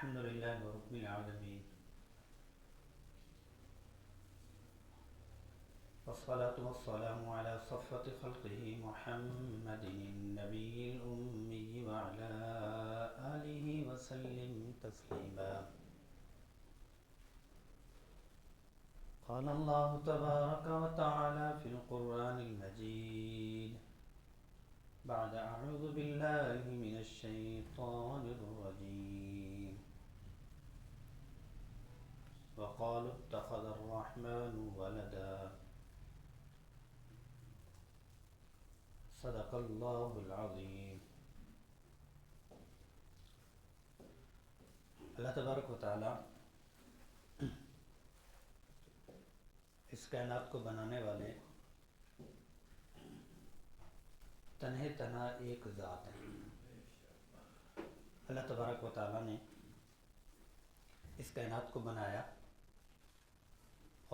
الحمد لله رب العالمين، والصلاة والسلام على صفوة خلقه محمد النبي الأمي وعلى آله وسلم تسليما. قال الله تبارك وتعالى في القرآن المجيد بعد أعوذ بالله من الشيطان الرجيم: وقالوا اتخذ الرحمن ولدا. صدق اللہ العظیم. اللہ تبارک و تعالی اس کائنات کو بنانے والے تنہے تنہا ایک ذات ہے. اللہ تبارک و تعالی نے اس کائنات کو بنایا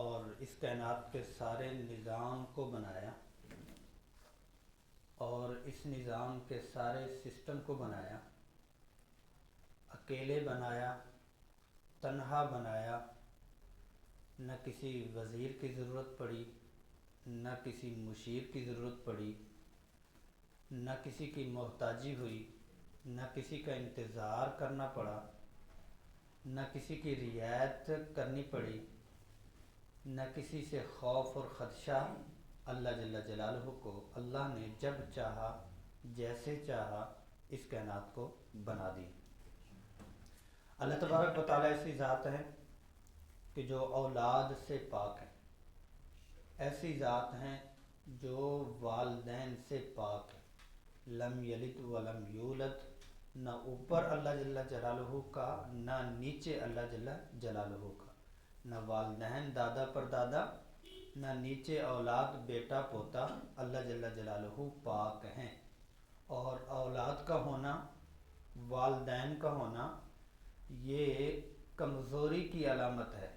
اور اس کائنات کے سارے نظام کو بنایا اور اس نظام کے سارے سسٹم کو بنایا. اکیلے بنایا، تنہا بنایا، نہ کسی وزیر کی ضرورت پڑی، نہ کسی مشیر کی ضرورت پڑی، نہ کسی کی محتاجی ہوئی، نہ کسی کا انتظار کرنا پڑا، نہ کسی کی رعایت کرنی پڑی، نہ کسی سے خوف اور خدشہ. اللہ جل جلالہ کو اللہ نے جب چاہا جیسے چاہا اس کائنات کو بنا دی. اللہ تبارک و تعالیٰ ایسی ذات ہے کہ جو اولاد سے پاک ہے، ایسی ذات ہیں جو والدین سے پاک ہے. لم یلد ولم یولد، نہ اوپر اللہ جل جلالہ کا نہ نیچے اللہ جل جلالہ کا، نہ والدین دادا پر دادا، نہ نیچے اولاد بیٹا پوتا. اللہ جل جلالہ پاک ہیں. اور اولاد کا ہونا، والدین کا ہونا، یہ کمزوری کی علامت ہے.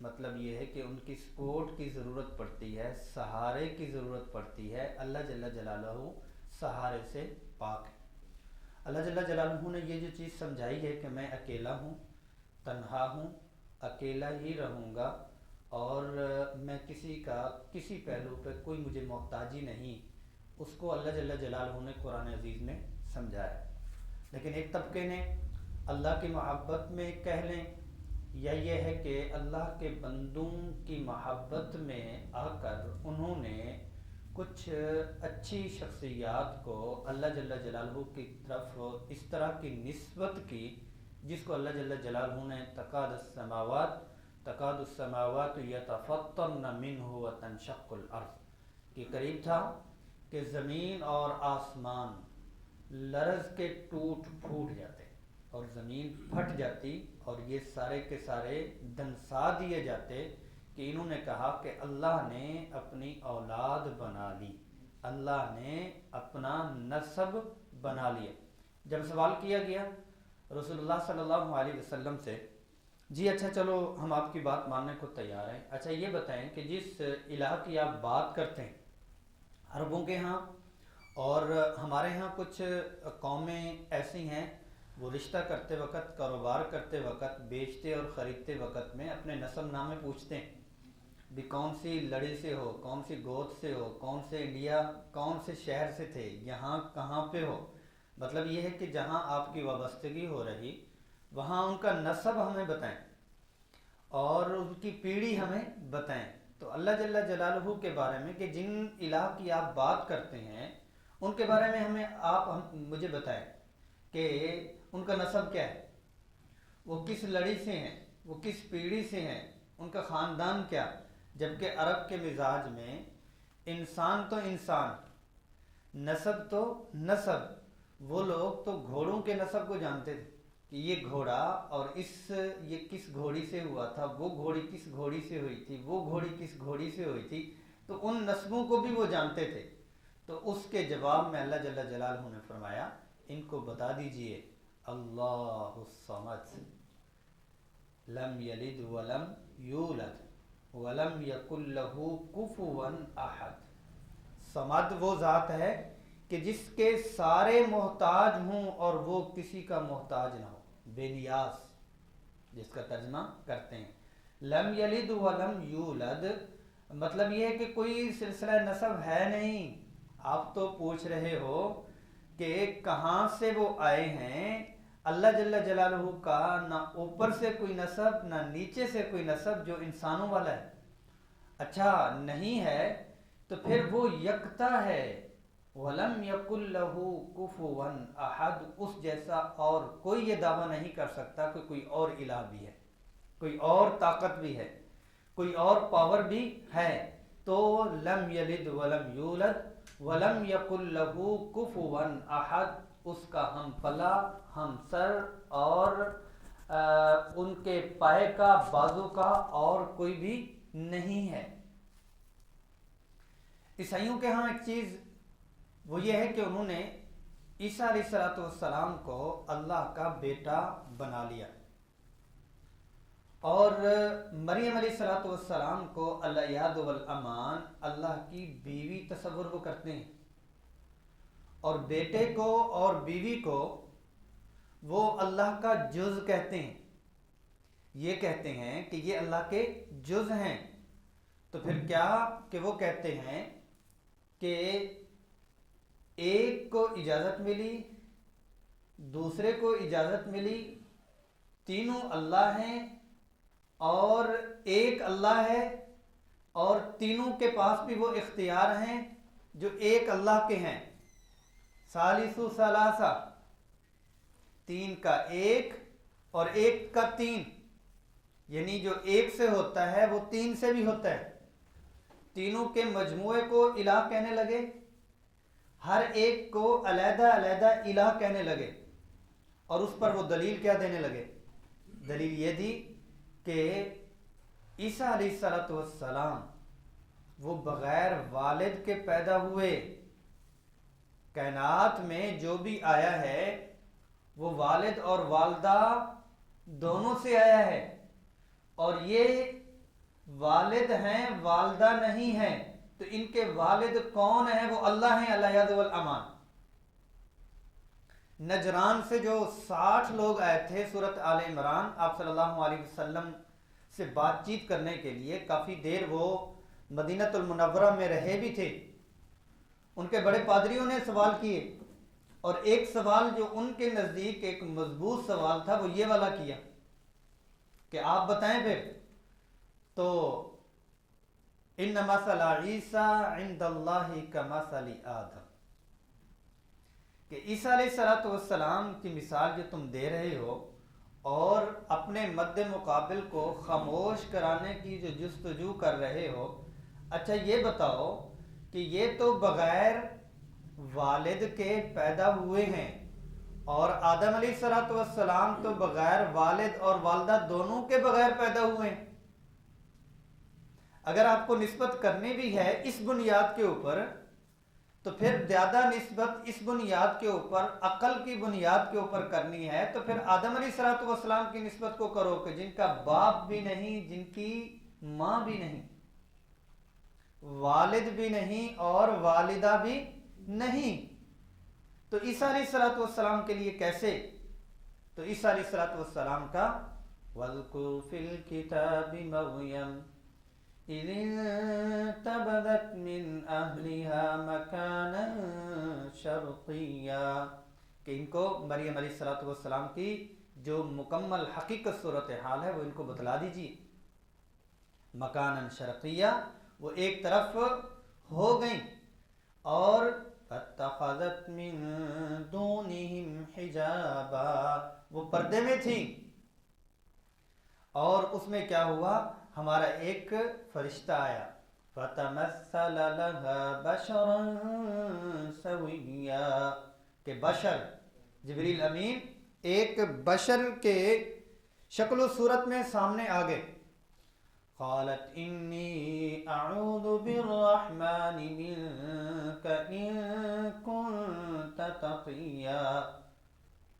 مطلب یہ ہے کہ ان کی سپورٹ کی ضرورت پڑتی ہے، سہارے کی ضرورت پڑتی ہے. اللہ جل جلالہ سہارے سے پاک ہے. اللہ جل جلالہ نے یہ جو چیز سمجھائی ہے کہ میں اکیلا ہوں، تنہا ہوں، اکیلا ہی رہوں گا اور میں کسی پہلو پہ کوئی مجھے محتاجی نہیں، اس کو اللہ جل جلالہ نے قرآن عزیز میں سمجھایا. لیکن ایک طبقے نے اللہ کی محبت میں کہہ لیں یا یہ ہے کہ اللہ کے بندوں کی محبت میں آ کر انہوں نے کچھ اچھی شخصیات کو اللہ جل جلالہ کی طرف اس طرح کی نسبت کی جس کو اللہ جل جلالہ نے تکاد السماوات یتفطرن منہ وتنشق الارض کے قریب تھا کہ زمین اور آسمان لرز کے ٹوٹ پھوٹ جاتے اور زمین پھٹ جاتی اور یہ سارے کے سارے دنسا دیے جاتے کہ انہوں نے کہا کہ اللہ نے اپنی اولاد بنا لی، اللہ نے اپنا نسب بنا لیا. جب سوال کیا گیا رسول اللہ صلی اللہ علیہ وسلم سے، جی اچھا چلو ہم آپ کی بات ماننے کو تیار ہیں، اچھا یہ بتائیں کہ جس الہ کی آپ بات کرتے ہیں، عربوں کے ہاں اور ہمارے ہاں کچھ قومیں ایسی ہیں وہ رشتہ کرتے وقت، کاروبار کرتے وقت، بیچتے اور خریدتے وقت میں اپنے نسب نامے پوچھتے ہیں بھی کون سی لڑی سے ہو، کون سی گوت سے ہو، کون سے انڈیا، کون سے شہر سے تھے، یہاں کہاں پہ ہو. مطلب یہ ہے کہ جہاں آپ کی وابستگی ہو رہی وہاں ان کا نسب ہمیں بتائیں اور ان کی پیڑھی ہمیں بتائیں. تو اللہ جل جلالہ کے بارے میں کہ جن الہ کی آپ بات کرتے ہیں ان کے بارے میں مجھے بتائیں کہ ان کا نسب کیا ہے، وہ کس لڑی سے ہیں، وہ کس پیڑھی سے ہیں، ان کا خاندان کیا. جبکہ عرب کے مزاج میں انسان تو انسان، نسب تو نسب. وہ لوگ تو گھوڑوں کے نسب کو جانتے تھے کہ یہ گھوڑا اور یہ کس گھوڑی سے ہوا تھا، وہ گھوڑی کس گھوڑی سے ہوئی تھی، وہ گھوڑی کس گھوڑی سے ہوئی تھی. تو ان نسبوں کو بھی وہ جانتے تھے. تو اس کے جواب میں اللہ جل جلالہ نے فرمایا ان کو بتا دیجئے اللہ الصمد لم یلد ولم یولد ولم یکن لہ کفوا احد. صمد وہ ذات ہے کہ جس کے سارے محتاج ہوں اور وہ کسی کا محتاج نہ ہو، بے نیاز. جس کا ترجمہ کرتے ہیں لم یلد ولم یولد، مطلب یہ ہے کہ کوئی سلسلہ نسب ہے نہیں. آپ تو پوچھ رہے ہو کہ کہاں سے وہ آئے ہیں. اللہ جل جلالہ کا نہ اوپر سے کوئی نسب نہ نیچے سے کوئی نسب جو انسانوں والا ہے. اچھا نہیں ہے تو پھر وہ یکتا ہے. وَلَمْ يَكُنْ لَهُ كُفُوًا أَحَدٌ، اس جیسا اور کوئی یہ دعویٰ نہیں کر سکتا کہ کوئی اور الہ بھی ہے، کوئی اور طاقت بھی ہے، کوئی اور پاور بھی ہے. تو لم یلد ولم یولد ولم یکن لہ کفوا احد، اس کا ہم پلا ہم سر اور ان کے پائے کا بازو کا اور کوئی بھی نہیں ہے. عیسائیوں کے ہاں ایک چیز وہ یہ ہے کہ انہوں نے عیسیٰ علیہ السلام کو اللہ کا بیٹا بنا لیا اور مریم علیہ السلام کو الیاد والامان اللہ کی بیوی تصور وہ کرتے ہیں، اور بیٹے کو اور بیوی کو وہ اللہ کا جز کہتے ہیں. یہ کہتے ہیں کہ یہ اللہ کے جز ہیں. تو پھر کیا کہ وہ کہتے ہیں کہ ایک کو اجازت ملی، دوسرے کو اجازت ملی، تینوں اللہ ہیں اور ایک اللہ ہے، اور تینوں کے پاس بھی وہ اختیار ہیں جو ایک اللہ کے ہیں. ثالث ثلاثہ، تین کا ایک اور ایک کا تین، یعنی جو ایک سے ہوتا ہے وہ تین سے بھی ہوتا ہے. تینوں کے مجموعے کو الہ کہنے لگے، ہر ایک کو علیحدہ علیحدہ الہ کہنے لگے، اور اس پر وہ دلیل کیا دینے لگے؟ دلیل یہ دی کہ عیسیٰ علیہ السلام وہ بغیر والد کے پیدا ہوئے. کائنات میں جو بھی آیا ہے وہ والد اور والدہ دونوں سے آیا ہے، اور یہ والد ہیں والدہ نہیں ہیں. تو ان کے والد کون ہیں؟ وہ اللہ ہیں، الیاد والامان. نجران سے جو 60 لوگ آئے تھے سورۃ آل عمران، آپ صلی اللہ علیہ وسلم سے بات چیت کرنے کے لیے، کافی دیر وہ مدینہ المنورہ میں رہے بھی تھے. ان کے بڑے پادریوں نے سوال کیے، اور ایک سوال جو ان کے نزدیک ایک مضبوط سوال تھا وہ یہ والا کیا کہ آپ بتائیں پھر. تو ان مثل عیسیٰ عند اللہ کمثل آدم، کہ عیسیٰ علیہ السلام کی مثال جو تم دے رہے ہو اور اپنے مد مقابل کو خاموش کرانے کی جو جستجو کر رہے ہو، اچھا یہ بتاؤ کہ یہ تو بغیر والد کے پیدا ہوئے ہیں، اور آدم علیہ السلام تو بغیر والد اور والدہ دونوں کے بغیر پیدا ہوئے ہیں. اگر آپ کو نسبت کرنی بھی ہے اس بنیاد کے اوپر، تو پھر زیادہ نسبت اس بنیاد کے اوپر، عقل کی بنیاد کے اوپر کرنی ہے تو پھر آدم علیہ السلام کی نسبت کو کرو کہ جن کا باپ بھی نہیں، جن کی ماں بھی نہیں، والد بھی نہیں اور والدہ بھی نہیں. تو عیسیٰ علیہ السلام کے لیے کیسے؟ تو عیسیٰ علیہ السلام کا وَاذْكُرْ فِي الْكِتَابِ مَرْيَمَ إِذِ انتبذت من أهلها مكانا شرقيا، کہ ان کو مریم علیہ السلام کی جو مکمل حقیقت صورتحال ہے وہ ان کو بتلا دیجیے. مکانا شرقیہ، وہ ایک طرف ہو گئیں، اور فاتخذت من دونهم حجابا، وہ پردے میں تھیں، اور اس میں کیا ہوا؟ ہمارا ایک فرشتہ آیا، فَتَمَثَّلَ لَهَا بَشَرًا سَوِيًّا، کہ بشر جبریل امین ایک بشر کے شکل و صورت میں سامنے آگے. قالت انی اعوذ بالرحمن منک ان کنت تقیا،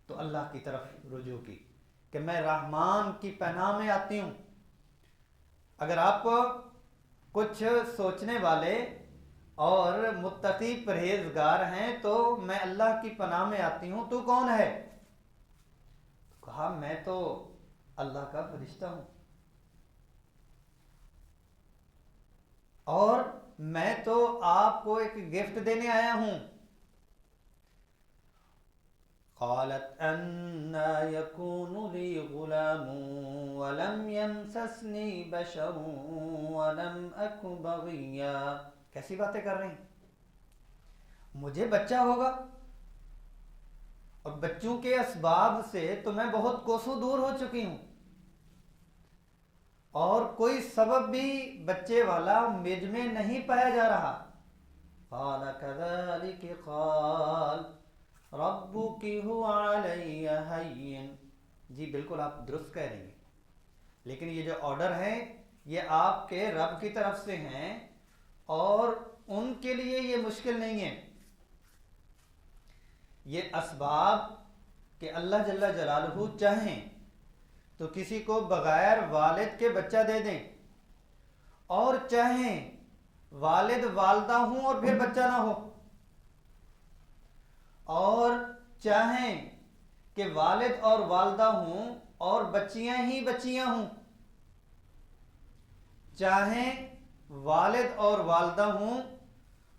تو اللہ کی طرف رجوع کی کہ میں رحمان کی پناہ میں آتی ہوں. اگر آپ کچھ سوچنے والے اور متقی پرہیزگار ہیں تو میں اللہ کی پناہ میں آتی ہوں. تو کون ہے؟ کہا میں تو اللہ کا فرشتہ ہوں، اور میں تو آپ کو ایک گفٹ دینے آیا ہوں۔ قالت انا يكون لي غلام ولم يمسسني بشر ولم اك بغيا۔ کیسی باتیں کر رہے ہیں؟ مجھے بچہ ہوگا، اور بچوں کے اسباب سے تو میں بہت کوسوں دور ہو چکی ہوں، اور کوئی سبب بھی بچے والا مجھ میں نہیں پایا جا رہا۔ قال كذلك قال ربك هو علي هين۔ جی بالکل آپ درست کہہ رہی ہیں، لیکن یہ جو آرڈر ہیں یہ آپ کے رب کی طرف سے ہیں، اور ان کے لیے یہ مشکل نہیں ہے۔ یہ اسباب کہ اللہ جل جلالہ چاہیں تو کسی کو بغیر والد کے بچہ دے دیں، اور چاہیں والد والدہ ہوں اور پھر بچہ نہ ہو، اور چاہیں کہ والد اور والدہ ہوں اور بچیاں ہی بچیاں ہوں، چاہیں والد اور والدہ ہوں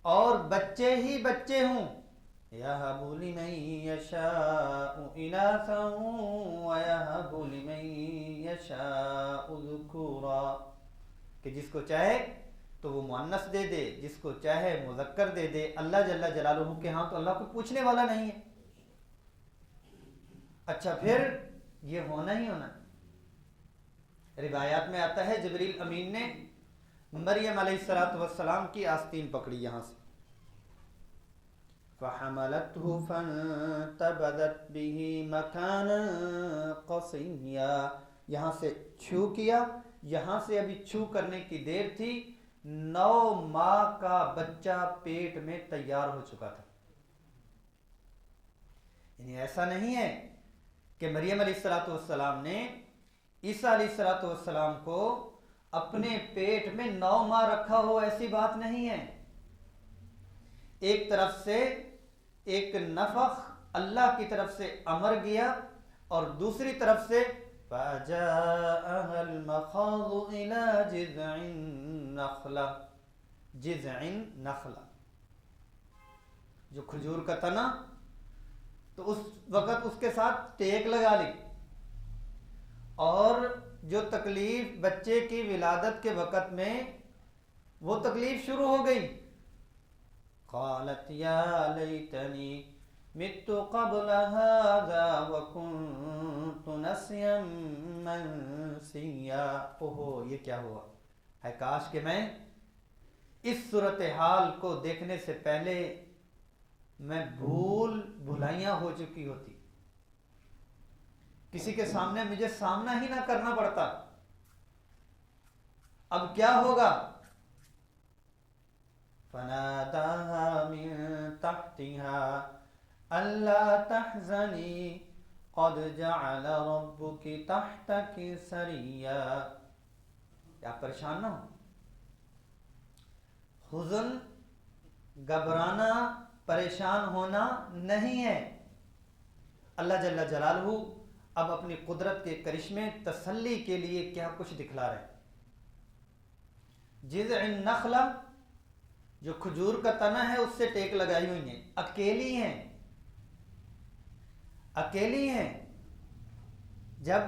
اور بچے ہی بچے ہوں۔ يَهَبُ لِمَن يَشَاءُ إِنَاثًا وَيَهَبُ لِمَن يَشَاءُ ذُكُورًا، کہ جس کو چاہے تو وہ مؤنث دے دے، جس کو چاہے مذکر دے دے۔ اللہ جل جلالہ کے ہاں تو اللہ کو پوچھنے والا نہیں ہے۔ اچھا پھر یہ ہونا ہی ہونا۔ روایات میں آتا ہے جبریل امین نے مریم علیہ السلام کی آستین پکڑی یہاں سے، فحملته فانتبذت به مكانا قصيا، یہاں سے چھو کیا، یہاں سے ابھی چھو کرنے کی دیر تھی، 9 ماہ کا بچہ پیٹ میں تیار ہو چکا تھا۔ یعنی ایسا نہیں ہے کہ مریم علیہ السلام نے عیسیٰ علیہ السلام کو اپنے پیٹ میں 9 ماہ رکھا ہو، ایسی بات نہیں ہے۔ ایک طرف سے ایک نفخ اللہ کی طرف سے امر گیا، اور دوسری طرف سے فَجَاءَهَا الْمَخَاضُ إِلَى جِذْعِ النَّخْلَةِ، جذع نخلہ جو کھجور کا تنا، تو اس وقت اس کے ساتھ ٹیک لگا لی، اور جو تکلیف بچے کی ولادت کے وقت میں وہ تکلیف شروع ہو گئی۔ قالت یا لیتنی مت قبل هذا وكنت نسیا منسیا۔ اوہو یہ کیا ہوا ہے، کاش کہ میں اس صورتحال کو دیکھنے سے پہلے میں بھلائیاں ہو چکی ہوتی، کسی کے سامنے مجھے سامنا ہی نہ کرنا پڑتا۔ اب کیا ہوگا؟ فناداها من تحتها ألا تحزني قد جعل ربك تحتك سريا۔ آپ پریشان نہ ہو، حزن، گھبرانا، پریشان ہونا نہیں ہے۔ اللہ جل جلالہ اب اپنی قدرت کے کرشمے تسلی کے لیے کیا کچھ دکھلا رہے ہیں۔ جذع النخلہ جو کھجور کا تنا ہے اس سے ٹیک لگائی ہوئی ہیں، اکیلی ہیں، اکیلی ہیں۔ جب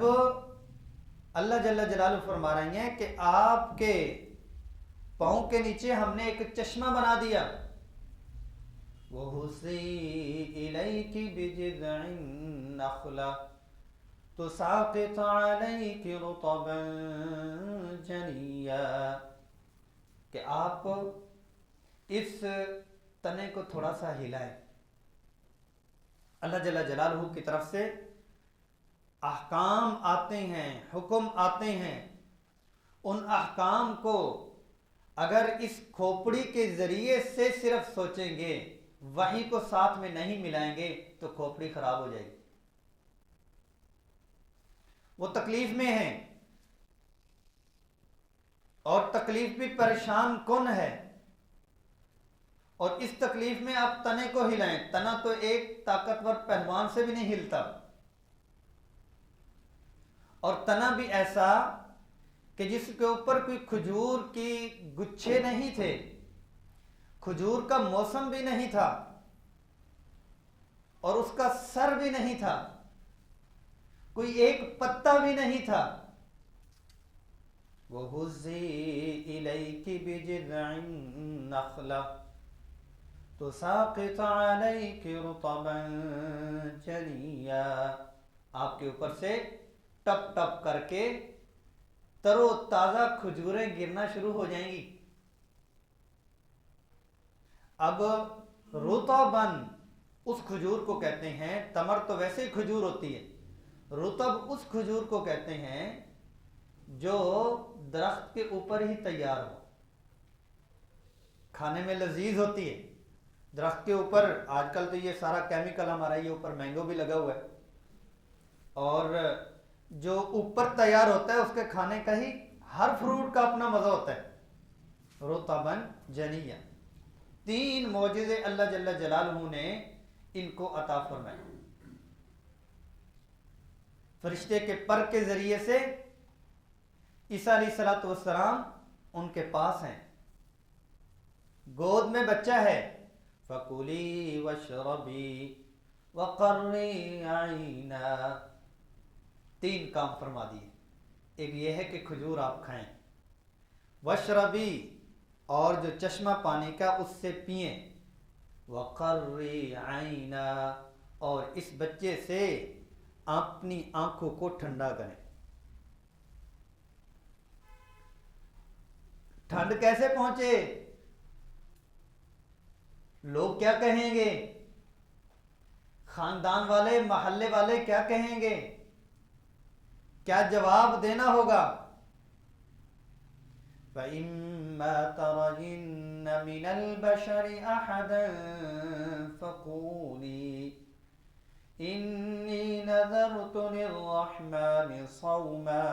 اللہ جل جلالہ فرما رہے ہیں کہ آپ کے پاؤں کے نیچے ہم نے ایک چشمہ بنا دیا، وَهُزِّي إِلَيْكِ بِجِذْعِ النَّخْلَةِ تُسَاقِطْ عَلَيْكِ رُطَبًا جَنِيًّا، کہ آپ اس تنے کو تھوڑا سا ہلائیں۔ اللہ جل جلالہ کی طرف سے احکام آتے ہیں، حکم آتے ہیں، ان احکام کو اگر اس کھوپڑی کے ذریعے سے صرف سوچیں گے، وحی کو ساتھ میں نہیں ملائیں گے، تو کھوپڑی خراب ہو جائے گی۔ وہ تکلیف میں ہیں، اور تکلیف بھی پریشان کن ہے، اور اس تکلیف میں آپ تنے کو ہلائیں۔ تنا تو ایک طاقتور پہلوان سے بھی نہیں ہلتا، اور تنا بھی ایسا کہ جس کے اوپر کوئی کھجور کی گچھے نہیں تھے، کھجور کا موسم بھی نہیں تھا، اور اس کا سر بھی نہیں تھا، کوئی ایک پتا بھی نہیں تھا۔ وَهُزِّي إِلَيْكِ بِجِذْعِ النَّخْلَةِ تُسَاقِطْ عَلَيْكِ رُطَبًا جَنِيًّا، آپ کے اوپر سے ٹپ ٹپ کر کے تر و تازہ کھجوریں گرنا شروع ہو جائیں گی۔ اب رطباً اس کھجور کو کہتے ہیں، تمر تو ویسے ہی کھجور ہوتی ہے، رطب اس کھجور کو کہتے ہیں جو درخت کے اوپر ہی تیار ہو، کھانے میں لذیذ ہوتی ہے۔ درخت کے اوپر آج کل تو یہ سارا کیمیکل ہمارا، یہ اوپر مینگو بھی لگا ہوا ہے، اور جو اوپر تیار ہوتا ہے اس کے کھانے کا ہی ہر فروٹ کا اپنا مزہ ہوتا ہے۔ رطباً جنیّا، 3 معجزے اللہ جل جلالہ نے ان کو عطا فرمائے۔ فرشتے کے پر کے ذریعے سے عیسیٰ علیہ السلام ان کے پاس ہیں، گود میں بچہ ہے۔ فَكُلِي وَاشْرَبِي وَقَرِّي عَيْنًا، 3 کام فرما دیے۔ ایک یہ ہے کہ کھجور آپ کھائیں، وَاشْرَبِي، اور جو چشمہ پانی کا اس سے پئیں، وَقَرِّي عَيْنًا، اور اس بچے سے اپنی آنکھوں کو ٹھنڈا کریں۔ ٹھنڈ کیسے پہنچے؟ لوگ کیا کہیں گے؟ خاندان والے، محلے والے کیا کہیں گے؟ کیا جواب دینا ہوگا؟ فَإِمَّا تَرَيِنَّ مِنَ الْبَشَرِ أَحَدًا فَقُولِي إِنِّي نَذَرْتُ لِلرَّحْمَنِ صَوْمًا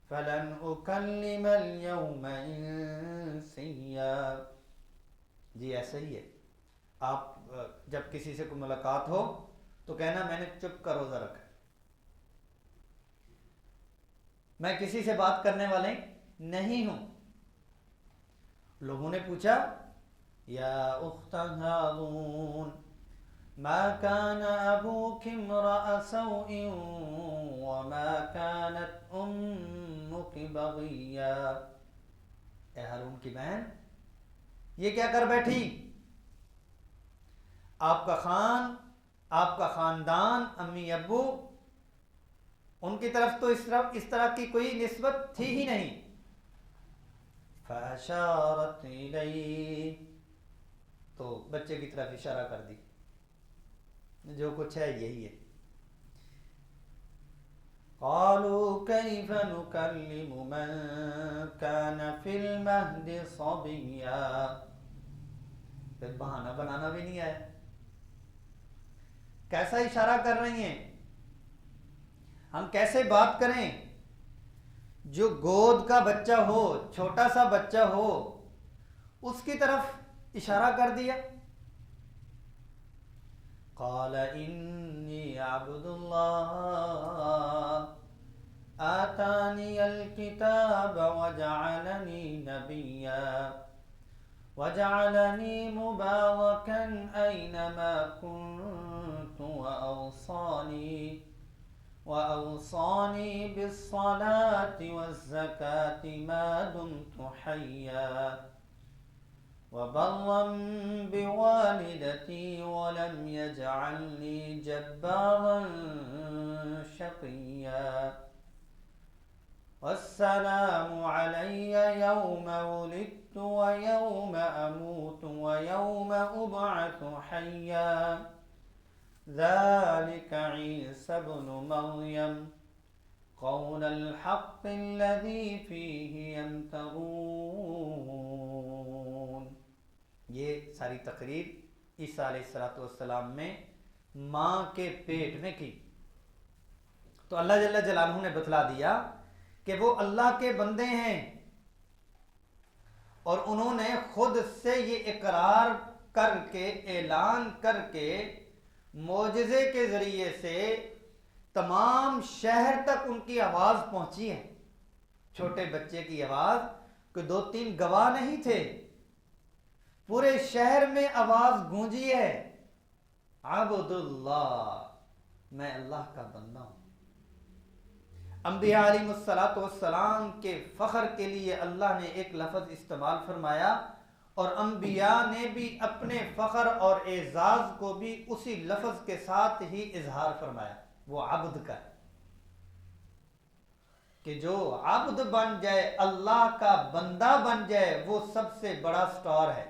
فَلَنْ أُكَلِّمَ الْيَوْمَ إِنسِيًّا۔ جی ایسا ہی ہے، آپ جب کسی سے کوئی ملاقات ہو تو کہنا میں نے چپ کا روزہ رکھا ہے، میں کسی سے بات کرنے والے نہیں ہوں۔ لوگوں نے پوچھا یا اخت ہارون ما كان ابوك امرأ سوء وما كانت امك بغيا، اے ہارون کی بہن یہ کیا کر بیٹھی؟ آپ کا خاندان، امی ابو، ان کی طرف تو اس طرح کی کوئی نسبت تھی ہی نہیں۔ فَأَشَارَتْ إِلَيْهِ، تو بچے کی طرف اشارہ کر دی، جو کچھ ہے یہی ہے۔ قَالُوا كَيْفَ نُكَلِّمُ مَنْ كَانَ فِي الْمَهْدِ صَبِيًّا، پھر بہانہ بنانا بھی نہیں آیا، کیسا اشارہ کر رہی ہیں؟ ہم کیسے بات کریں؟ جو گود کا بچہ ہو، چھوٹا سا بچہ ہو، اس کی طرف اشارہ کر دیا۔ قال انی عبد اللہ آتانی الکتاب وجعلنی نبیا وجعلنی مبارکا اینما کنت وأوصاني بالصلاة والزكاة ما دمت حيا وبرا بوالدتي ولم يجعلني جبارا شقيا والسلام علي يوم ولدت ويوم أموت ويوم أبعث حيا ذلك عيسى ابن مريم قول الحق الذي فيه يمترون۔ یہ ساری تقریر عیسیٰ علیہ السلام میں ماں کے پیٹ میں کی، تو اللہ جل جلالہ نے بتلا دیا کہ وہ اللہ کے بندے ہیں، اور انہوں نے خود سے یہ اقرار کر کے، اعلان کر کے، معجزے کے ذریعے سے تمام شہر تک ان کی آواز پہنچی ہے. چھوٹے بچے کی آواز، کوئی 2-3 گواہ نہیں تھے، پورے شہر میں آواز گونجی ہے، عبد اللہ، میں اللہ کا بندہ ہوں. انبیاء علیہ السلام کے فخر کے لیے اللہ نے ایک لفظ استعمال فرمایا، اور انبیاء نے بھی اپنے فخر اور اعزاز کو بھی اسی لفظ کے ساتھ ہی اظہار فرمایا، وہ عبد کا ہے. کہ جو عبد بن جائے، اللہ کا بندہ بن جائے، وہ سب سے بڑا سٹار ہے،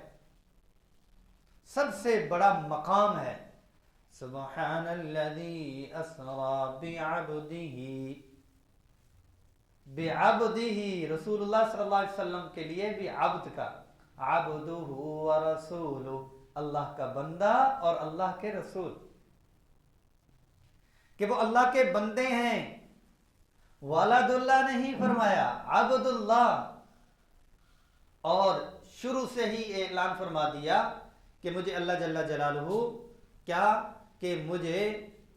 سب سے بڑا مقام ہے. سبحان الذی اسری بعبدہ، رسول اللہ صلی اللہ علیہ وسلم کے لیے بھی عبد کا، عبدہ ورسولہ، اللہ کا بندہ اور اللہ کے رسول، کہ وہ اللہ کے بندے ہیں. ولد اللہ نہیں فرمایا، عبد اللہ. اور شروع سے ہی اعلان فرما دیا کہ مجھے اللہ جل جلالہ کیا کہ مجھے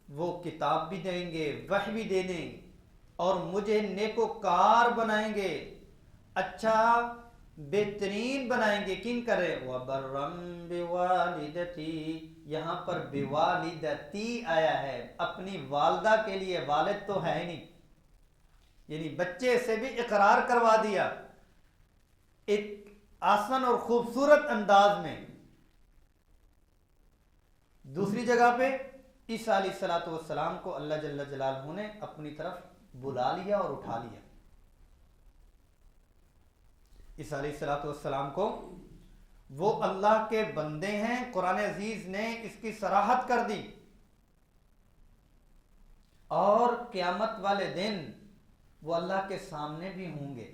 وہ کتاب بھی دیں گے، وحی بھی دے دیں، اور مجھے نیکوکار بنائیں گے، اچھا بہترین بنائیں گے. کن کرے؟ وَبَرًّا بِوَالِدَتِي، یہاں پر بِوَالِدَتِي آیا ہے، اپنی والدہ کے لیے، والد تو ہے ہی نہیں، یعنی بچے سے بھی اقرار کروا دیا ایک آسان اور خوبصورت انداز میں. دوسری جگہ پہ عیسیٰ علیہ السلام کو اللہ جل جلالہ نے اپنی طرف بلا لیا اور اٹھا لیا. عیسیٰ علیہ السلام کو وہ اللہ کے بندے ہیں، قرآن عزیز نے اس کی صراحت کر دی. اور قیامت والے دن وہ اللہ کے سامنے بھی ہوں گے.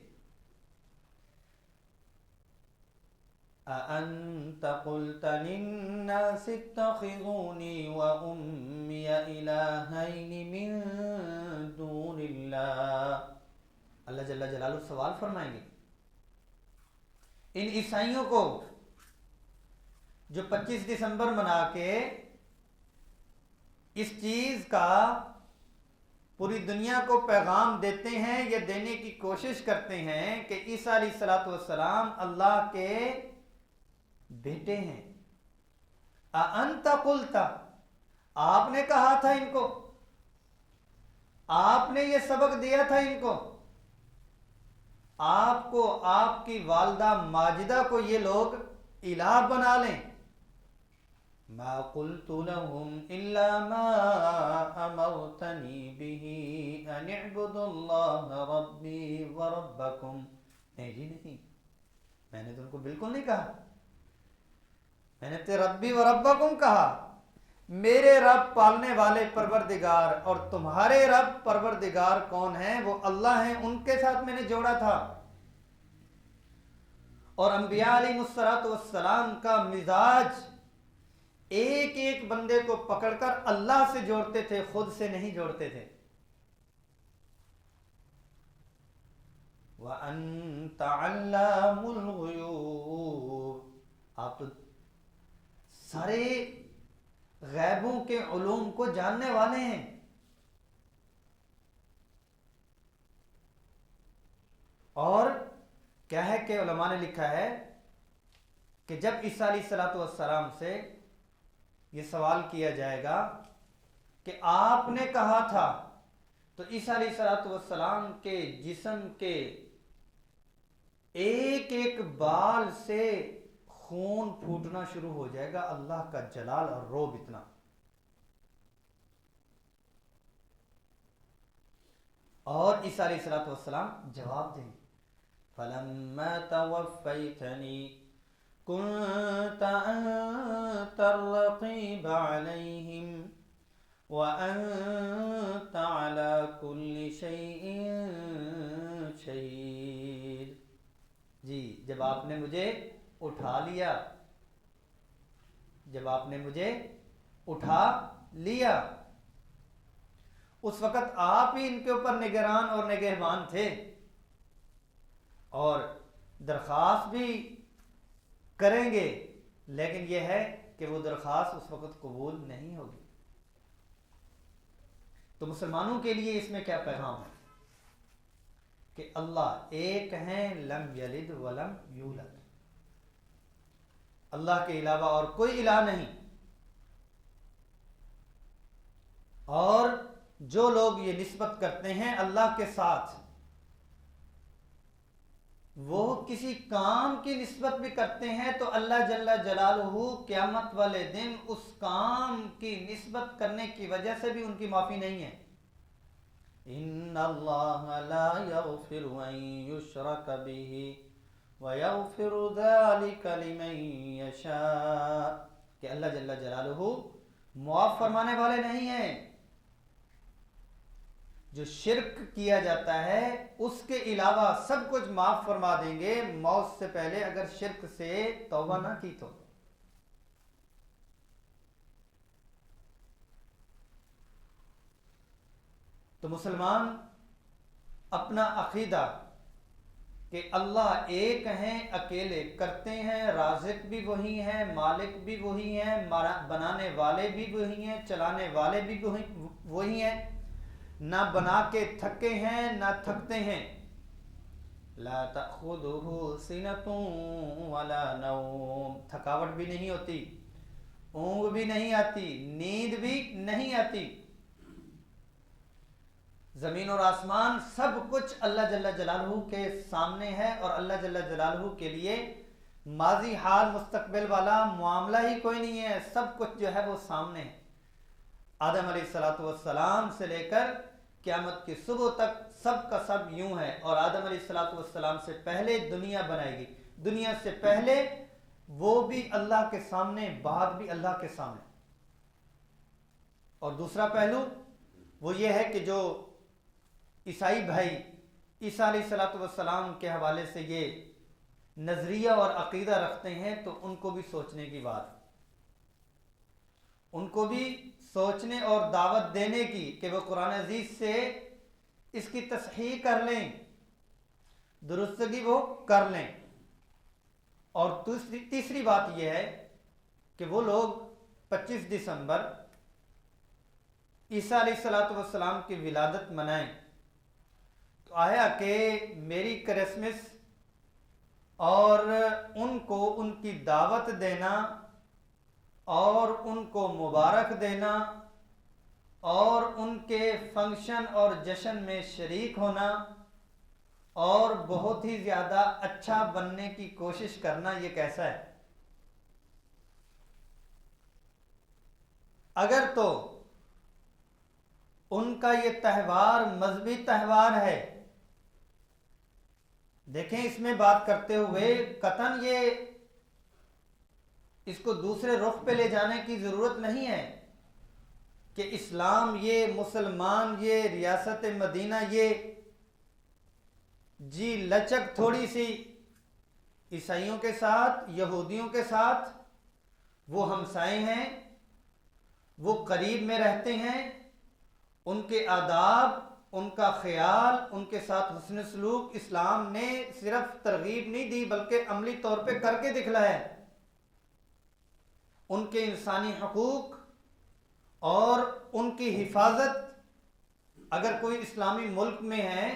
أَأَنْتَ قُلْتَ لِلنَّاسِ اتَّخِذُونِي وَأُمِّيَ إِلَٰهَيْنِ مِن دُونِ اللَّهِ. اللہ جل جلالہ سوال فرمائیں گے ان عیسائیوں کو جو 25 دسمبر منا کے اس چیز کا پوری دنیا کو پیغام دیتے ہیں یا دینے کی کوشش کرتے ہیں کہ عیسیٰ علیہ السلام اللہ کے بیٹے ہیں. اَأَنْتَ قُلْتَ، آپ نے کہا تھا ان کو، آپ نے یہ سبق دیا تھا ان کو، آپ کو آپ کی والدہ ماجدہ کو یہ لوگ الہ بنا لیں. ما قلت لهم الا ما امرتنی به ان اعبدوا اللہ ربی وربکم. نہیں جی نہیں، میں نے تو ان کو بالکل نہیں کہا، میں نے تو ربی وربکم کہا. میرے رب پالنے والے پروردگار اور تمہارے رب پروردگار کون ہیں؟ وہ اللہ ہیں، ان کے ساتھ میں نے جوڑا تھا. اور انبیاء علیہ السلام کا مزاج ایک ایک بندے کو پکڑ کر اللہ سے جوڑتے تھے، خود سے نہیں جوڑتے تھے. وَأَنْتَ عَلَّامُ الْغُيُوبِ، آپ تو سارے غیبوں کے علوم کو جاننے والے ہیں. اور کیا ہے کہ علماء نے لکھا ہے کہ جب عیسیٰ علیہ السلام سے یہ سوال کیا جائے گا کہ آپ نے کہا تھا، تو عیسیٰ علیہ السلام کے جسم کے ایک ایک بال سے خون پھوٹنا شروع ہو جائے گا. اللہ کا جلال اور روب اتنا. اور عیسیٰ علیہ السلام جواب دیں گے، فَلَمَّا تَوَفَّيْتَنِي كُنْتَ أَنْتَ الرَّقِيبَ عَلَيْهِمْ وَأَنْتَ عَلَى كُلِّ شَيْءٍ شَهِيدٌ. جی جب آپ نے مجھے اٹھا لیا، جب آپ نے مجھے اٹھا لیا، اس وقت آپ ہی ان کے اوپر نگران اور نگہبان تھے، اور درخواست بھی کریں گے، لیکن یہ ہے کہ وہ درخواست اس وقت قبول نہیں ہوگی. تو مسلمانوں کے لیے اس میں کیا پیغام ہے کہ اللہ ایک ہیں، لم یلد ولم یولد، اللہ کے علاوہ اور کوئی الہ نہیں. اور جو لوگ یہ نسبت کرتے ہیں اللہ کے ساتھ، وہ کسی کام کی نسبت بھی کرتے ہیں تو اللہ جل جلالہ قیامت والے دن اس کام کی نسبت کرنے کی وجہ سے بھی ان کی معافی نہیں ہے. ان اللہ لا یغفر ان یشرک بہ ویغفر ذلک لمن یشاء، کہ اللہ جل جلالہ معاف فرمانے والے نہیں ہیں. جو شرک کیا جاتا ہے اس کے علاوہ سب کچھ معاف فرما دیں گے، موت سے پہلے اگر شرک سے توبہ نہ کی تو مسلمان اپنا عقیدہ کہ اللہ ایک ہیں، اکیلے کرتے ہیں، رازق بھی وہی ہیں، مالک بھی وہی ہیں، بنانے والے بھی وہی ہیں، چلانے والے بھی وہی ہیں، نہ بنا کے تھکے ہیں نہ تھکتے ہیں. لا تأخذہ سنۃ ولا نوم، تھکاوٹ بھی نہیں ہوتی، اونگ بھی نہیں آتی، نیند بھی نہیں آتی. زمین اور آسمان سب کچھ اللہ جل جلالہ کے سامنے ہے، اور اللہ جل جلالہ کے لیے ماضی حال مستقبل والا معاملہ ہی کوئی نہیں ہے، سب کچھ جو ہے وہ سامنے ہے. آدم علیہ السلام سے لے کر قیامت کی صبح تک سب کا سب یوں ہے، اور آدم علیہ السلام سے پہلے دنیا بنائی گئی، دنیا سے پہلے وہ بھی اللہ کے سامنے، بعد بھی اللہ کے سامنے. اور دوسرا پہلو وہ یہ ہے کہ جو عیسائی بھائی عیسیٰ علیہ السلام کے حوالے سے یہ نظریہ اور عقیدہ رکھتے ہیں تو ان کو بھی سوچنے کی بات، ان کو بھی سوچنے اور دعوت دینے کی کہ وہ قرآن عزیز سے اس کی تصحیح کر لیں، درستگی وہ کر لیں. اور تیسری بات یہ ہے کہ وہ لوگ 25 دسمبر عیسیٰ علیہ السلام کی ولادت منائیں، تو آیا کہ میری کرسمس اور ان کو ان کی دعوت دینا اور ان کو مبارک دینا اور ان کے فنکشن اور جشن میں شریک ہونا اور بہت ہی زیادہ اچھا بننے کی کوشش کرنا، یہ کیسا ہے؟ اگر تو ان کا یہ تہوار مذہبی تہوار ہے، دیکھیں اس میں بات کرتے ہوئے قطعاً یہ اس کو دوسرے رخ پہ لے جانے کی ضرورت نہیں ہے کہ اسلام یہ، مسلمان یہ، ریاست مدینہ یہ، جی لچک تھوڑی سی عیسائیوں کے ساتھ، یہودیوں کے ساتھ، وہ ہمسائے ہیں، وہ قریب میں رہتے ہیں، ان کے آداب، ان کا خیال، ان کے ساتھ حسن سلوک اسلام نے صرف ترغیب نہیں دی بلکہ عملی طور پہ کر کے دکھلایا ہے. ان کے انسانی حقوق اور ان کی حفاظت، اگر کوئی اسلامی ملک میں ہے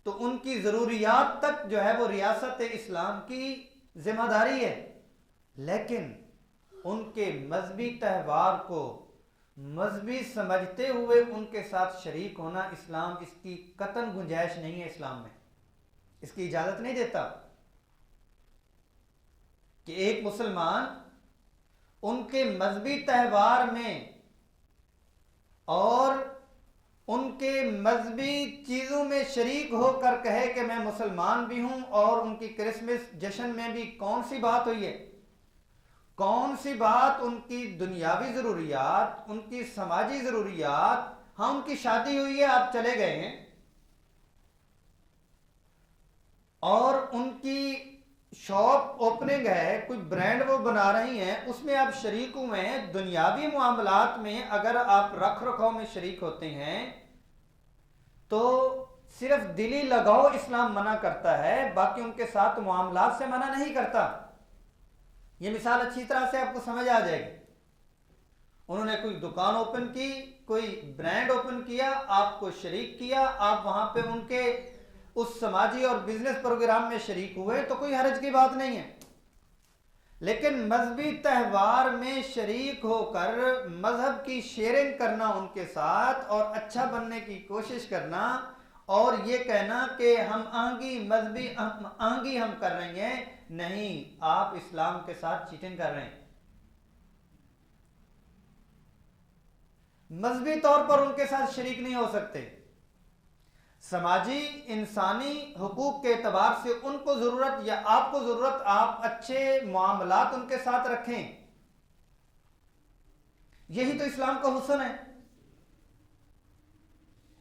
تو ان کی ضروریات تک جو ہے وہ ریاست اسلام کی ذمہ داری ہے. لیکن ان کے مذہبی تہوار کو مذہبی سمجھتے ہوئے ان کے ساتھ شریک ہونا، اسلام اس کی قطعاً گنجائش نہیں ہے، اسلام میں اس کی اجازت نہیں دیتا کہ ایک مسلمان ان کے مذہبی تہوار میں اور ان کے مذہبی چیزوں میں شریک ہو کر کہے کہ میں مسلمان بھی ہوں، اور ان کی کرسمس جشن میں بھی کون سی بات ہوئی ہے، کون سی بات ان کی دنیاوی ضروریات، ان کی سماجی ضروریات، ہاں ان کی شادی ہوئی ہے آپ چلے گئے ہیں، اور ان کی شاپ اوپننگ ہے، کوئی برانڈ وہ بنا رہی ہیں، اس میں آپ شریک ہوئے ہیں. دنیاوی معاملات میں اگر آپ رکھ رکھاؤ میں شریک ہوتے ہیں تو صرف دلی لگاؤ اسلام منع کرتا ہے، باقی ان کے ساتھ معاملات سے منع نہیں کرتا. یہ مثال اچھی طرح سے آپ کو سمجھ آ جائے گی. انہوں نے کوئی دکان اوپن کی، کوئی برانڈ اوپن کیا، آپ کو شریک کیا، آپ وہاں پہ ان کے اس سماجی اور بزنس پروگرام میں شریک ہوئے تو کوئی حرج کی بات نہیں ہے. لیکن مذہبی تہوار میں شریک ہو کر مذہب کی شیئرنگ کرنا ان کے ساتھ اور اچھا بننے کی کوشش کرنا اور یہ کہنا کہ ہم آہنگی مذہبی آہنگی ہم کر رہے ہیں، نہیں، آپ اسلام کے ساتھ چیٹنگ کر رہے ہیں. مذہبی طور پر ان کے ساتھ شریک نہیں ہو سکتے. سماجی انسانی حقوق کے اعتبار سے ان کو ضرورت یا آپ کو ضرورت، آپ اچھے معاملات ان کے ساتھ رکھیں. یہی تو اسلام کا حسن ہے.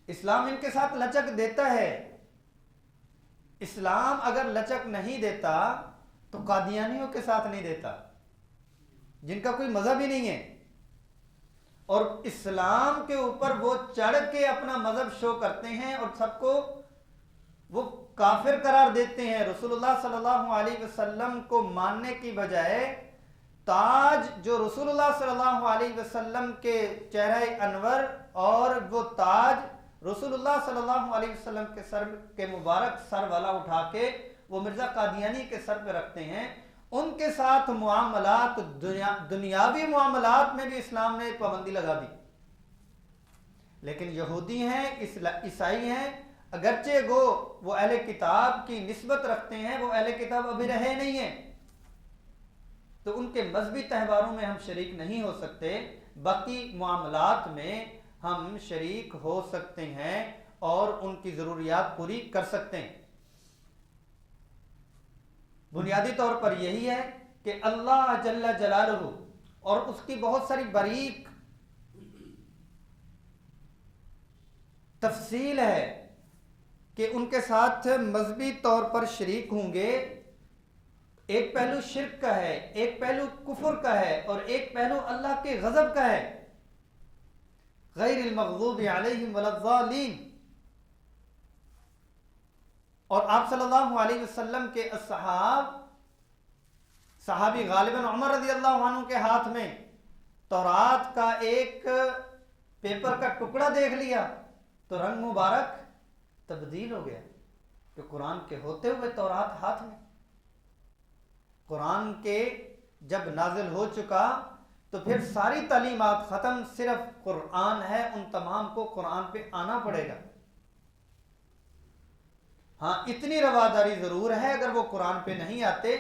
اسلام ان کے ساتھ لچک دیتا ہے. اسلام اگر لچک نہیں دیتا تو قادیانیوں کے ساتھ نہیں دیتا جن کا کوئی مذہب ہی نہیں ہے، اور اسلام کے اوپر وہ چڑھ کے اپنا مذہب شو کرتے ہیں اور سب کو وہ کافر قرار دیتے ہیں. رسول اللہ صلی اللہ علیہ وسلم کو ماننے کی بجائے تاج جو رسول اللہ صلی اللہ علیہ وسلم کے چہرہ انور اور وہ تاج رسول اللہ صلی اللہ علیہ وسلم کے سر کے مبارک سر والا اٹھا کے وہ مرزا قادیانی کے سر پہ رکھتے ہیں، ان کے ساتھ معاملات دنیاوی معاملات میں بھی اسلام نے پابندی لگا دی. لیکن یہودی ہیں، عیسائی ہیں، اگرچہ وہ اہل کتاب کی نسبت رکھتے ہیں، وہ اہل کتاب ابھی رہے نہیں ہیں، تو ان کے مذہبی تہواروں میں ہم شریک نہیں ہو سکتے. باقی معاملات میں ہم شریک ہو سکتے ہیں اور ان کی ضروریات پوری کر سکتے ہیں. بنیادی طور پر یہی ہے کہ اللہ جل جلالہ اور اس کی بہت ساری باریک تفصیل ہے کہ ان کے ساتھ مذہبی طور پر شریک ہوں گے. ایک پہلو شرک کا ہے، ایک پہلو کفر کا ہے، اور ایک پہلو اللہ کے غضب کا ہے. غیر المغضوب علیہم ولا الضالین. اور آپ صلی اللہ علیہ وسلم کے صحابی غالباً عمر رضی اللہ عنہ کے ہاتھ میں تورات کا ایک پیپر کا ٹکڑا دیکھ لیا تو رنگ مبارک تبدیل ہو گیا کہ قرآن کے ہوتے ہوئے تورات ہاتھ میں. قرآن کے جب نازل ہو چکا تو پھر ساری تعلیمات ختم، صرف قرآن ہے، ان تمام کو قرآن پہ آنا پڑے گا. ہاں اتنی رواداری ضرور ہے، اگر وہ قرآن پہ نہیں آتے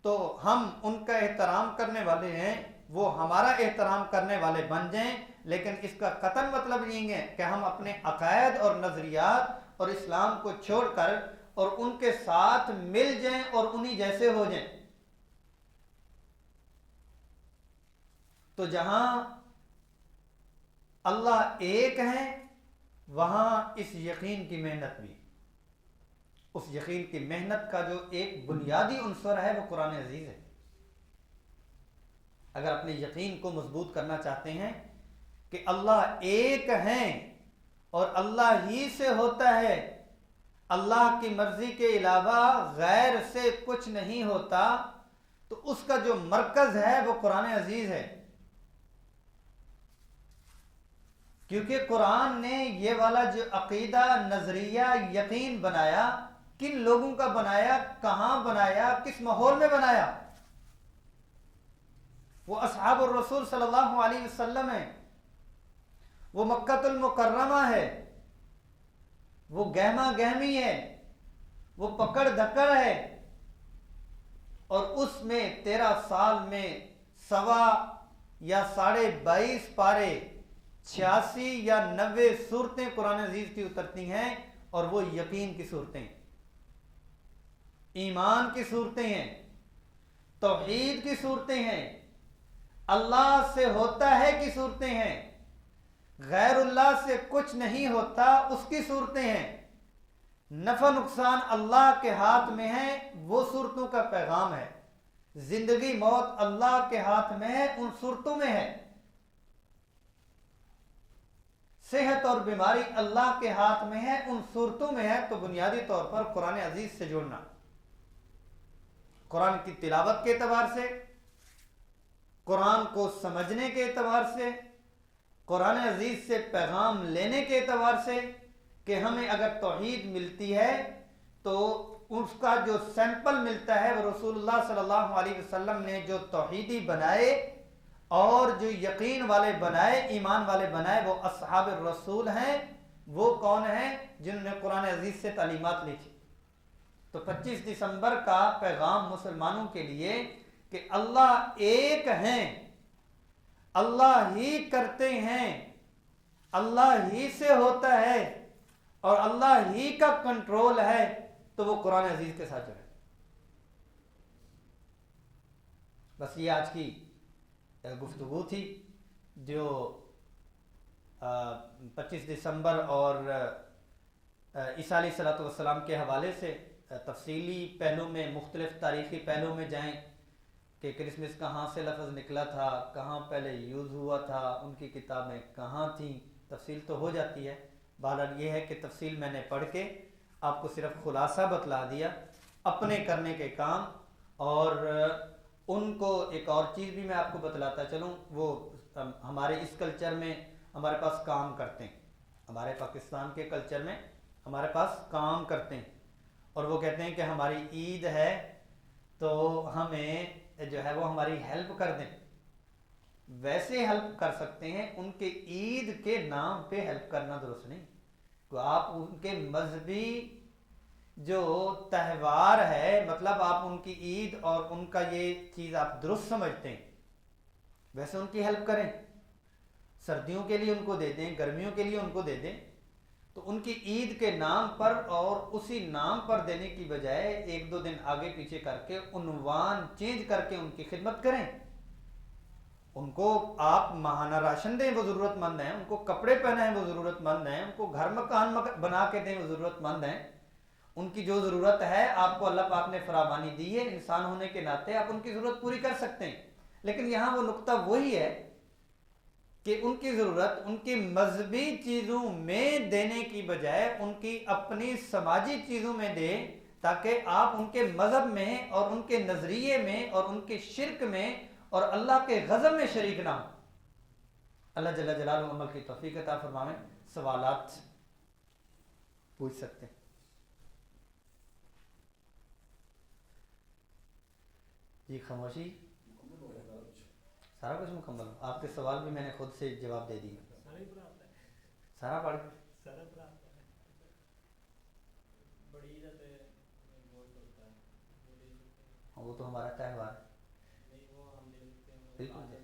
تو ہم ان کا احترام کرنے والے ہیں، وہ ہمارا احترام کرنے والے بن جائیں. لیکن اس کا قطعاً مطلب نہیں ہے کہ ہم اپنے عقائد اور نظریات اور اسلام کو چھوڑ کر اور ان کے ساتھ مل جائیں اور انہی جیسے ہو جائیں. تو جہاں اللہ ایک ہے وہاں اس یقین کی محنت بھی، اس یقین کی محنت کا جو ایک بنیادی عنصر ہے وہ قرآن عزیز ہے. اگر اپنے یقین کو مضبوط کرنا چاہتے ہیں کہ اللہ ایک ہیں اور اللہ ہی سے ہوتا ہے، اللہ کی مرضی کے علاوہ غیر سے کچھ نہیں ہوتا، تو اس کا جو مرکز ہے وہ قرآن عزیز ہے. کیونکہ قرآن نے یہ والا جو عقیدہ، نظریہ، یقین بنایا، کن لوگوں کا بنایا، کہاں بنایا، کس ماحول میں بنایا؟ وہ اصحاب الرسول صلی اللہ علیہ وسلم ہے، وہ مکہ المکرمہ ہے، وہ گہما گہمی ہے، وہ پکڑ دھکڑ ہے، اور اس میں 13 سال میں 22 یا 22.5 پارے 86 یا 90 صورتیں قرآن عزیز کی اترتی ہیں، اور وہ یقین کی صورتیں، ایمان کی صورتیں ہیں، توحید کی صورتیں ہیں، اللہ سے ہوتا ہے کی صورتیں ہیں، غیر اللہ سے کچھ نہیں ہوتا اس کی صورتیں ہیں، نفع نقصان اللہ کے ہاتھ میں ہے وہ صورتوں کا پیغام ہے، زندگی موت اللہ کے ہاتھ میں ہے ان صورتوں میں ہے، صحت اور بیماری اللہ کے ہاتھ میں ہے ان صورتوں میں ہے. تو بنیادی طور پر قرآن عزیز سے جڑنا، قرآن کی تلاوت کے اعتبار سے، قرآن کو سمجھنے کے اعتبار سے، قرآن عزیز سے پیغام لینے کے اعتبار سے کہ ہمیں اگر توحید ملتی ہے تو اس کا جو سیمپل ملتا ہے وہ رسول اللہ صلی اللہ علیہ وسلم نے جو توحیدی بنائے اور جو یقین والے بنائے، ایمان والے بنائے، وہ اصحاب الرسول ہیں۔ وہ کون ہیں؟ جنہوں نے قرآن عزیز سے تعلیمات لی تھی۔ تو 25 دسمبر کا پیغام مسلمانوں کے لیے کہ اللہ ایک ہیں، اللہ ہی کرتے ہیں، اللہ ہی سے ہوتا ہے اور اللہ ہی کا کنٹرول ہے، تو وہ قرآن عزیز کے ساتھ جڑے۔ بس یہ آج کی گفتگو تھی جو 25 دسمبر اور عیسیٰ علیہ السلام کے حوالے سے تفصیلی پہلو میں، مختلف تاریخی پہلو میں جائیں کہ کرسمس کہاں سے لفظ نکلا تھا، کہاں پہلے یوز ہوا تھا، ان کی کتابیں کہاں تھیں، تفصیل تو ہو جاتی ہے۔ بہرحال یہ ہے کہ تفصیل میں نے پڑھ کے آپ کو صرف خلاصہ بتلا دیا اپنے کرنے کے کام، اور ان کو ایک اور چیز بھی میں آپ کو بتلاتا چلوں، وہ ہمارے اس کلچر میں ہمارے پاس کام کرتے ہیں، ہمارے پاکستان کے کلچر میں ہمارے پاس کام کرتے ہیں، اور وہ کہتے ہیں کہ ہماری عید ہے تو ہمیں جو ہے وہ ہماری ہیلپ کر دیں۔ ویسے ہیلپ کر سکتے ہیں، ان کے عید کے نام پہ ہیلپ کرنا درست نہیں۔ تو آپ ان کے مذہبی جو تہوار ہے، مطلب آپ ان کی عید اور ان کا یہ چیز آپ درست سمجھتے ہیں، ویسے ان کی ہیلپ کریں، سردیوں کے لیے ان کو دے دیں، گرمیوں کے لیے ان کو دے دیں، تو ان کی عید کے نام پر اور اسی نام پر دینے کی بجائے 1-2 دن آگے پیچھے کر کے عنوان چینج کر کے ان کی خدمت کریں۔ ان کو آپ ماہانہ راشن دیں، وہ ضرورت مند ہیں، ان کو کپڑے پہنائیں، وہ ضرورت مند ہیں، ان کو گھر مکان بنا کے دیں، وہ ضرورت مند ہیں۔ ان کی جو ضرورت ہے آپ کو اللہ پاک نے فراوانی دی ہے، انسان ہونے کے ناطے آپ ان کی ضرورت پوری کر سکتے ہیں۔ لیکن یہاں وہ نقطہ وہی ہے کہ ان کی ضرورت ان کی مذہبی چیزوں میں دینے کی بجائے ان کی اپنی سماجی چیزوں میں دیں، تاکہ آپ ان کے مذہب میں اور ان کے نظریے میں اور ان کے شرک میں اور اللہ کے غضب میں شریک نہ ہوں۔ اللہ جل جلالہ عمل کی توفیق عطا فرمائے۔ سوالات پوچھ سکتے ہیں۔ جی خاموشی، سارا کچھ مکمل ہو؟ آپ کے سوال بھی میں نے خود سے جواب دے دیا، سارا پڑھ کے۔ وہ تو ہمارا تہوار ہے، بالکل۔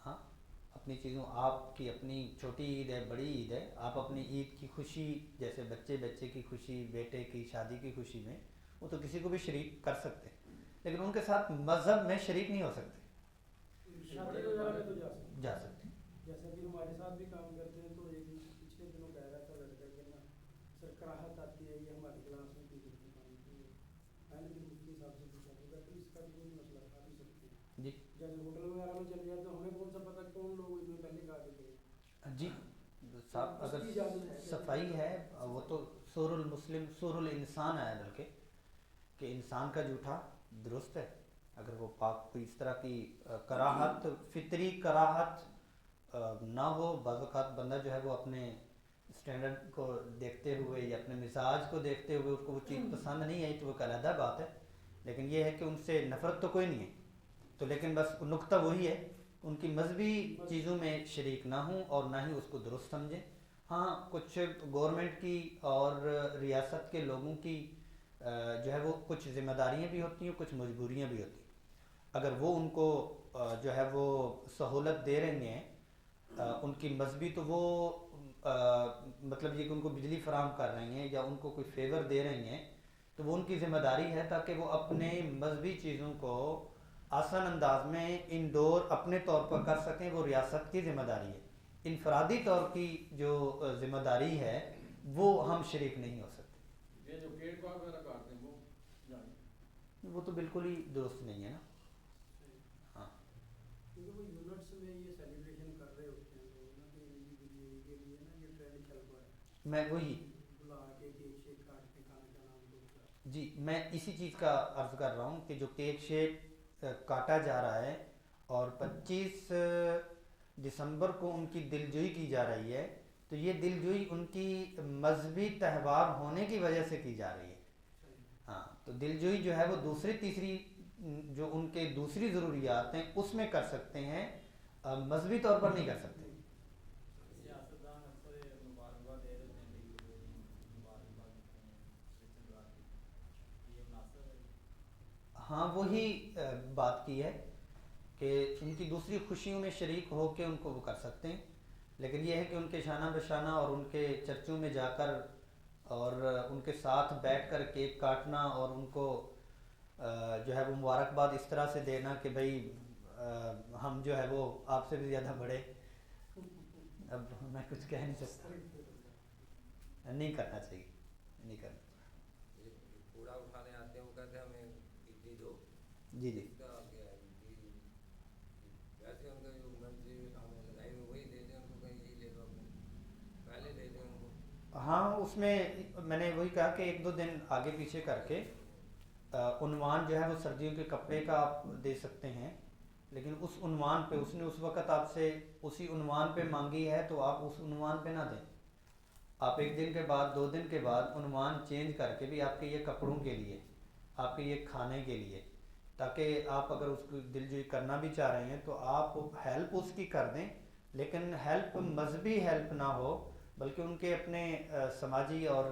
ہاں، اپنی چیزوں، آپ کی اپنی چھوٹی عید ہے، بڑی عید ہے، آپ اپنی عید کی خوشی، جیسے بچے کی خوشی، بیٹے کی شادی کی خوشی میں وہ تو کسی کو بھی شریک کر سکتے ہیں، لیکن ان کے ساتھ مذہب میں شریک نہیں ہو سکتے۔ شادی وغیرہ میں تو جا سکتے ہیں۔ جیسا کہ ہمارے ساتھ بھی کام کرتے ہیں، تو ایک پچھلے دنوں کہہ رہا تھا لڑکا کہ نا سر کراہت آتی ہے، یہ ہماری کلاس میں کی کرتی کام کی ہے، میں نے پھر مفتی صاحب سے پوچھا تو کہتے اس کا بھی کوئی مسئلہ تھا بھی سکتے ہیں جی، جیسے ہوٹل وغیرہ میں چلے جائے تو ہمیں کون سا پتہ کون لوگ اس میں پہلے کھا کے گئے۔ جی صاحب، اگر صفائی ہے وہ تو سور المسلم سور الانسان ہے، بلکہ کہ انسان کا جھوٹا درست ہے، اگر وہ پاک کوئی اس طرح کی کراہت، فطری کراہت نہ ہو۔ بعض اوقات بندہ جو ہے وہ اپنے اسٹینڈرڈ کو دیکھتے ہوئے یا اپنے مزاج کو دیکھتے ہوئے اس کو وہ چیز پسند نہیں آئی تو وہ ایک علیحدہ بات ہے، لیکن یہ ہے کہ ان سے نفرت تو کوئی نہیں ہے، تو لیکن بس نقطہ وہی ہے، ان کی مذہبی چیزوں میں شریک نہ ہوں اور نہ ہی اس کو درست سمجھیں۔ ہاں، کچھ گورنمنٹ کی اور ریاست کے لوگوں کی جو ہے وہ کچھ ذمہ داریاں بھی ہوتی ہیں، کچھ مجبوریاں بھی ہوتی ہیں۔ اگر وہ ان کو جو ہے وہ سہولت دے رہی ہیں ان کی مذہبی، تو وہ مطلب یہ کہ ان کو بجلی فراہم کر رہی ہیں یا ان کو کوئی فیور دے رہی ہیں، تو وہ ان کی ذمہ داری ہے تاکہ وہ اپنے مذہبی چیزوں کو آسان انداز میں انڈور اپنے طور پر کر سکیں، وہ ریاست کی ذمہ داری ہے۔ انفرادی طور کی جو ذمہ داری ہے وہ ہم شریک نہیں ہو سکتے۔ یہ جو پیڑ پودے وغیرہ کاٹتے ہیں وہ تو بالکل ہی درست نہیں ہے نا۔ ہاں، کیونکہ وہ یونٹس میں یہ سیلیبریشن کر رہے ہوتے ہیں لوگ نا، کہ انڈیویجول کے لیے نا یہ ٹرینڈ چل پڑا ہے، میں وہی بلا کے کیک شیک کاٹ کے کھانے کا نام ہوتا ہے۔ جی میں اسی چیز کا عرض کر رہا ہوں کہ جو کیک شیک کاٹا جا رہا ہے اور 25 دسمبر کو ان کی دلجوئی کی جا رہی ہے، تو یہ دلجوئی ان کی مذہبی تہوار ہونے کی وجہ سے کی جا رہی ہے۔ ہاں، تو دلجوئی جو ہے وہ دوسری تیسری جو ان کے دوسری ضروریات ہیں اس میں کر سکتے ہیں، مذہبی طور پر نہیں کر سکتے۔ سیاستدان اکثر مبارکباد دے دیتے ہیں کہ یہ دن مبارکباد دیتے ہیں کرسچن رات کی، یہ مناسب ہے؟ ہاں، وہی بات کی ہے کہ ان کی دوسری خوشیوں میں شریک ہو کے ان کو وہ کر سکتے ہیں، لیکن یہ ہے کہ ان کے شانہ بشانہ اور ان کے چرچوں میں جا کر اور ان کے ساتھ بیٹھ کر کیک کاٹنا اور ان کو جو ہے وہ مبارکباد اس طرح سے دینا کہ بھئی ہم جو ہے وہ آپ سے بھی زیادہ بڑے، اب میں کچھ کہہ نہیں سکتا، نہیں کرنا چاہیے، نہیں کرنا چاہیے۔ کوڑا اٹھانے آتے ہیں وہ کہتے ہیں ہمیں اڈلی دو، جی جی، اس کا کیا ہے؟ ویسے ان کا جو منتری ہمیں لگائی ہوئی وہی دے دیں ان کو، کہیں یہی لے لو اپنے، پہلے دے دیں ان کو۔ ہاں، اس میں نے وہی کہا کہ ایک دو دن آگے پیچھے کر کے عنوان جو ہے وہ سردیوں کے کپڑے کا آپ دے سکتے ہیں، لیکن اس عنوان پہ اس نے اس وقت آپ سے اسی عنوان پہ مانگی ہے تو آپ اس عنوان پہ نہ دیں، آپ ایک دن کے بعد 2 دن کے بعد عنوان چینج کر کے بھی آپ کے یہ کپڑوں کے لیے، آپ کے یہ کھانے کے لیے، تاکہ آپ اگر اس کو دلجوئی کرنا بھی چاہ رہے ہیں تو آپ ہیلپ اس کی کر دیں، لیکن ہیلپ مذہبی ہیلپ نہ ہو بلکہ ان کے اپنے سماجی اور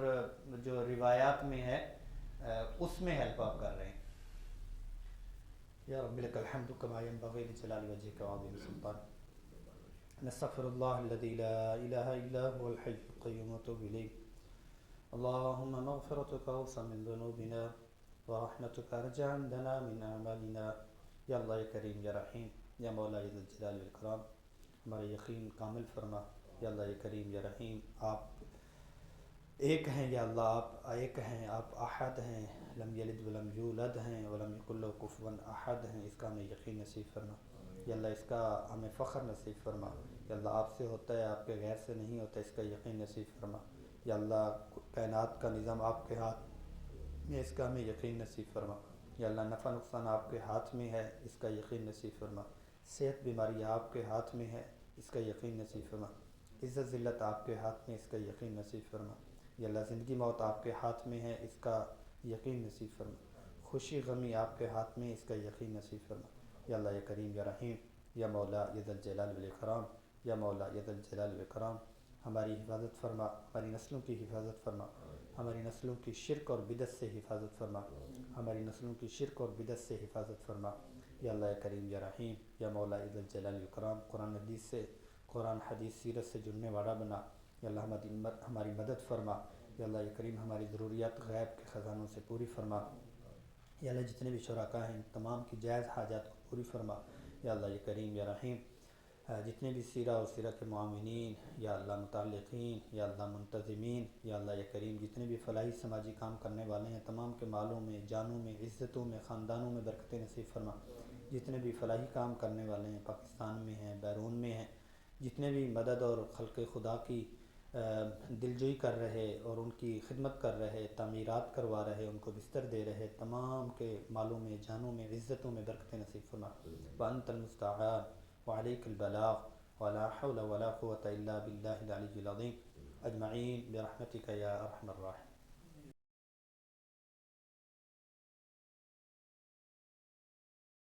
جو روایات میں ہے اس میں ہیلپ آپ کر رہے ہیں۔ یا رب لک الحمد کما ینبغی لجلال وجهک وعظیم سلطانک، نستغفر اللہ الذی لا الہ الا هو الحی القیوم واتوب الیہ، اللهم مغفرتك اوسع من ذنوبنا ورحمتك ارجع عندنا من اعمالنا۔ یا اللہ یا کریم یا رحیم یا مولا ذی الجلال والاکرام، ہمارا یقین کامل فرما۔ یا اللہ یا کریم یا رحیم، آپ ایک ہیں، یا اللہ آپ ایک ہیں، آپ احد ہیں، لم یلد ولم یولد ہیں ولم یکن لہ کفوا احد ہیں، اس کا ہمیں یقین نصیب فرما۔ یا اللہ اس کا ہمیں فخر نصیب فرما۔ یا اللہ آپ سے ہوتا ہے، آپ کے غیر سے نہیں ہوتا، اس کا یقین نصیب فرما۔ یا اللہ کائنات کا نظام آپ کے ہاتھ میں، اس کا ہمیں یقین نصیب فرما۔ یا اللہ نفع نقصان آپ کے ہاتھ میں ہے، اس کا یقین نصیب فرما۔ صحت بیماری آپ کے ہاتھ میں ہے، اس کا یقین نصیب فرما۔ عزت ذلت آپ کے ہاتھ میں، اس کا یقین نصیب فرما۔ یا اللہ زندگی موت آپ کے ہاتھ میں ہے، اس کا یقین نصیب فرما۔ خوشی غمی آپ کے ہاتھ میں، اس کا یقین نصیب فرما۔ یا اللہ یا کریم یا رحیم یا مولا یا ذی الجلال والاکرام، یا مولا یا ذی الجلال والاکرام، ہماری حفاظت فرما، ہماری نسلوں کی حفاظت فرما، ہماری نسلوں کی شرک اور بدعت سے حفاظت فرما، ہماری نسلوں کی شرک اور بدعت سے حفاظت فرما۔ یا اللہ یا کریم یا رحیم یا مولا یا ذی الجلال والاکرام، قرآن حدیث سیرت سے جڑنے والا بنا۔ یا اللہ ہماری مدد فرما۔ یا اللہ یا کریم ہماری ضروریات غیب کے خزانوں سے پوری فرما۔ یا اللہ جتنے بھی شرکاء ہیں تمام کی جائز حاجات کو پوری فرما۔ یا اللہ یا کریم یا رحیم جتنے بھی سیرہ اور سیرہ کے معاونین، یا اللہ متعلقین، یا اللہ منتظمین، یا اللہ یا کریم جتنے بھی فلاحی سماجی کام کرنے والے ہیں تمام کے مالوں میں، جانوں میں، عزتوں میں، خاندانوں میں برکتیں نصیب فرما۔ جتنے بھی فلاحی کام کرنے والے ہیں، پاکستان میں ہیں، بیرون میں ہیں، جتنے بھی مدد اور خلق خدا کی دلجوئی کر رہے اور ان کی خدمت کر رہے، تعمیرات کروا رہے، ان کو بستر دے رہے، تمام کے مالوں میں، جانوں میں، عزتوں میں برکتیں نصیب فرما۔ وانت المستعان وعلیک البلاغ ولا حول ولا قوة الا باللہ العلی العظیم اجمعین برحمتک یا ارحم الراحمین۔